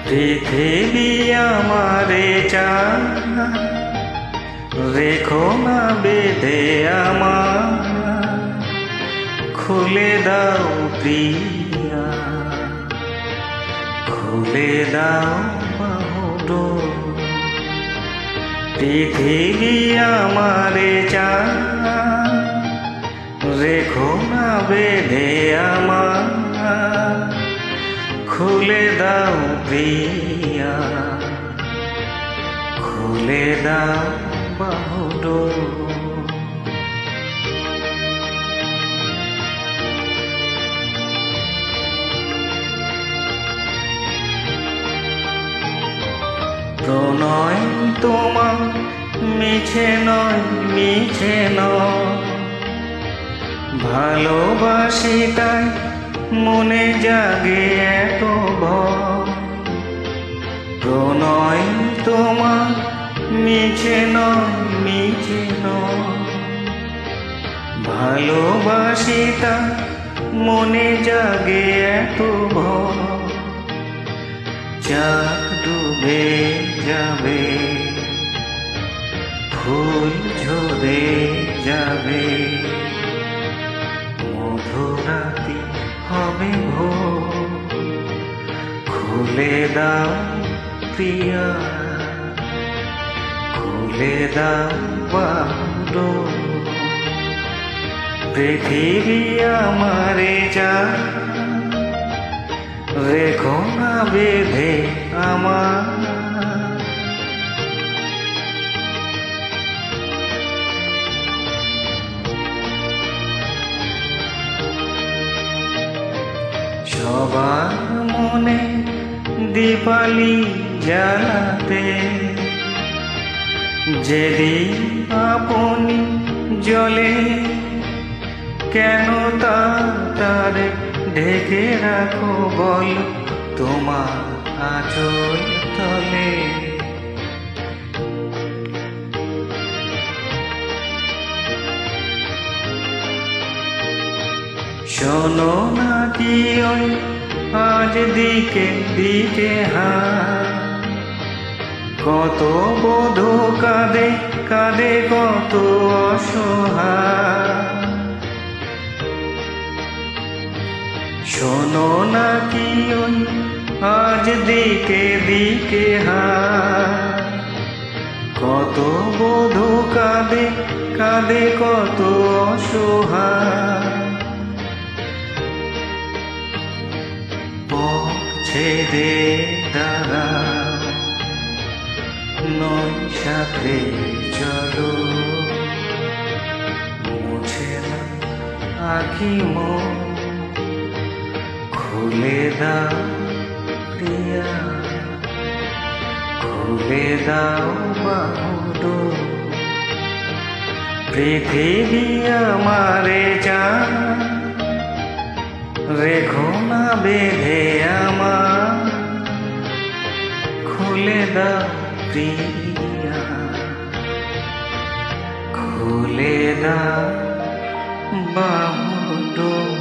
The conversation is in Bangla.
পৃথিবী আমারে চান, রেখো না বেঁধে আমার, খুলে দাও প্রিয়া, খুলে দাও বাহুডোর। পৃথিবী আমারে চান, রেখো না বেঁধে আমার, খুলে দাও প্রিয়া, খুলে দাও বাহুডোর। প্রণয় তোমার মিছে নয়, মিছে নয়, ভালোবাসি তাই মনে জাগে এত ভয়। প্রণয় তোমার মিছে নয়, মিছে নয়, ভালোবাসি তাই মনে জাগে এত ভয়। চাঁদ ডুবে যাবে, ফুল ঝরে যাবে, মধুরাতি হবে ভোর। খুলে দাও প্রিয়া, খুলে দাও বাহুডোর। পৃথিবী আমারে চান, রেখো না বেঁধে আমার, সবার মনে দীপালি জ্বালাতে, যেদিন আপনি জ্বলে, কেন তার ঢেকে রাখো বল তোমার আঁচল তলে। শোনো নাকি ওই আজ দিকে দিকে কত বধূ কাঁদে কাঁদে, কত অসহায়। শোনো নাকি ওই আজ দিকে দিকে কত বধূ কাঁদে কাঁদে, কত অসহায়। ছেড়ে দাঁড়া নয় সাথে চলো, মুছে না আঁখি মন, খুলে দাও প্রিয়া, খুলে দাও বাহুডোর। পৃথিবী আমারে চান, রেখো না বেঁধে আমার, খুলে দাও প্রিয়া, খুলে দাও বাহুডোর।